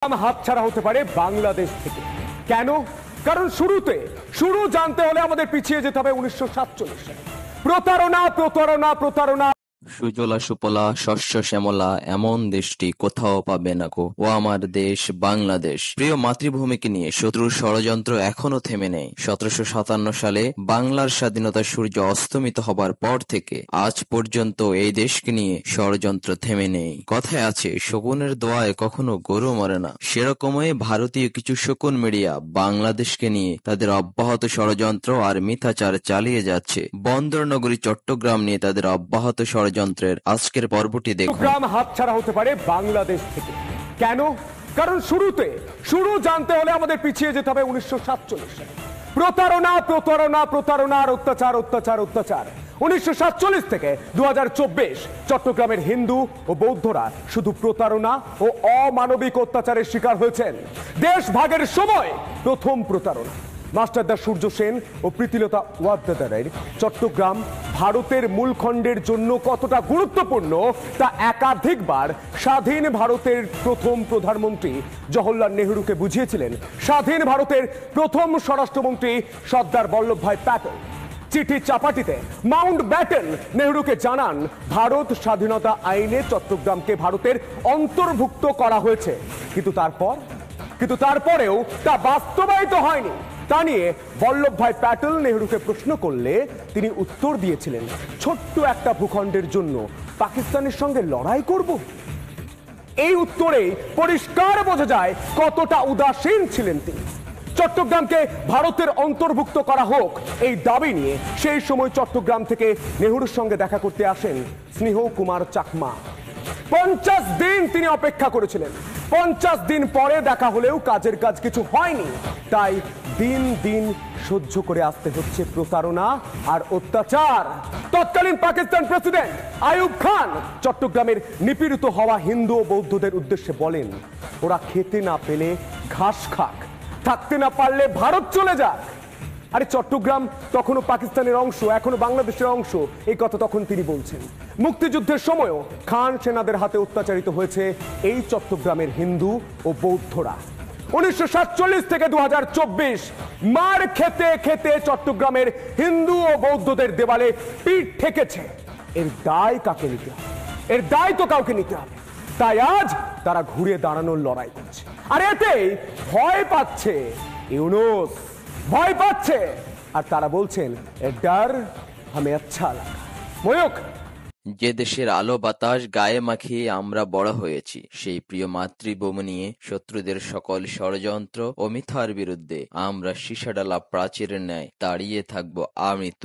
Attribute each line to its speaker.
Speaker 1: হাতছাড়া হতে পারে বাংলাদেশ থেকে। কেন? কারণ শুরু জানতে হলে আমাদের পিছিয়ে যেতে হবে 1947 সালে। প্রতারণা প্রতারণা প্রতারণা।
Speaker 2: সুজলা সুফলা শস্য শ্যামলা এমন দেশটি কোথাও পাবে না গো। ও আমার দেশ বাংলাদেশ। প্রিয় মাতৃভূমিকে নিয়ে শত্রুর ষড়যন্ত্র এখনো থেমে নেই। 1757 সালে বাংলার স্বাধীনতার সূর্য অস্তমিত হবার পর থেকে আজ পর্যন্ত এই দেশকে নিয়ে ষড়যন্ত্র থেমে নেই। কথায় আছে শকুনের দোয়ায় কখনো গরু মরে না। সেরকমই ভারতীয় কিছু শকুন মিডিয়া বাংলাদেশকে নিয়ে তাদের অব্যাহত ষড়যন্ত্র আর মিথ্যাচার চালিয়ে যাচ্ছে। বন্দরনগরী চট্টগ্রাম নিয়ে তাদের অব্যাহত ষড়যন্ত্রের আজকের পর্বটি দেখুন।
Speaker 1: চট্টগ্রাম হাতছাড়া হতে পারে বাংলাদেশ থেকে। কেন? কারণ শুরু জানতে হলে আমাদের পিছিয়ে যেতে হবে 1947 সালে। প্রতারণা প্রতারণা প্রতারণা আর অত্যাচার অত্যাচার অত্যাচার। 1947 থেকে 2024 চট্টগ্রামের হিন্দু ও বৌদ্ধরা শুধু প্রতারণা ও অমানবিক অত্যাচারের শিকার হয়েছেন। দেশ ভাগের সময় প্রথম প্রতারণা। মাস্টারদা সূর্য সেন ও প্রীতিলতা ওয়াদ্দেদারের চট্টগ্রাম ভারতের মূলখণ্ডের জন্য কতটা গুরুত্বপূর্ণ তা একাধিকবার স্বাধীন ভারতের প্রথম প্রধানমন্ত্রী জওহরলাল নেহরুকে বুঝিয়েছিলেন স্বাধীন ভারতের প্রথম স্বরাষ্ট্রমন্ত্রী সর্দার বল্লভভাই প্যাটেল। চিঠি চাপাটিতে মাউন্ট ব্যাটেন নেহরুকে জানান ভারত স্বাধীনতা আইনে চট্টগ্রামকে ভারতের অন্তর্ভুক্ত করা হয়েছে, কিন্তু তারপরেও তা বাস্তবায়িত হয়নি। তা নিয়ে বল্লভভাই প্যাটেল নেহরুকে প্রশ্ন করলে তিনি উত্তর দিয়েছিলেন, ছোট্ট একটা ভূখণ্ডের জন্য পাকিস্তানের সঙ্গে লড়াই করব। এই উত্তরেই পরিষ্কার বোঝা যায় কতটা উদাসীন ছিলেন তিনি। চট্টগ্রামকে ভারতের অন্তর্ভুক্ত করা হোক এই দাবি নিয়ে সেই সময় চট্টগ্রাম থেকে নেহরুর সঙ্গে দেখা করতে আসেন স্নেহ কুমার চাকমা। 50 দিন তিনি অপেক্ষা করেছিলেন। 50 দিন পরে দেখা হলেও কাজের কাজ কিছু হয়নি। তাই দিন দিন সহ্য করে আসতে হচ্ছে প্রতারণা আর অত্যাচার। তৎকালীন পাকিস্তান প্রেসিডেন্ট আইয়ুব খান চট্টগ্রামের নিপীড়িত হওয়া হিন্দু ও বৌদ্ধদের উদ্দেশ্যে বলেন, ওরা খেতে না পেলে ঘাস খাক, থাকতে না পারলে ভারত চলে যাক। আরে চট্টগ্রাম তখনও পাকিস্তানের অংশ, এখনো বাংলাদেশের অংশ, এই কথা তখন তিনি বলছেন। মুক্তিযুদ্ধের সময়ও খান সেনাদের হাতে অত্যাচারিত হয়েছে এই চট্টগ্রামের হিন্দু ও বৌদ্ধরা। 1947 থেকে 2024 মার খেতে খেতে চট্টগ্রামের হিন্দু ও বৌদ্ধদের দেওয়ালে পিঠ ঠেকেছে। এর দায় কাকে নিতে হবে? এর দায় তো কাউকে নিতে হবে। তাই আজ তারা ঘুরে দাঁড়ানোর লড়াই করছে। আর এতেই ভয় পাচ্ছে ইউনূস, ভয় পাচ্ছে। আর তারা বলছেন ডর হামে আচ্ছা লাগা। ময়ূক,
Speaker 2: যে দেশের আলো বাতাস গায়ে মাখিয়ে আমরা বড় হয়েছি, সেই প্রিয় মাতৃভূমি নিয়ে শত্রুদের সকল ষড়যন্ত্র ও মিথ্যার বিরুদ্ধে আমরা সীসাডালা প্রাচীরের ন্যায় দাঁড়িয়ে থাকবো আমৃত।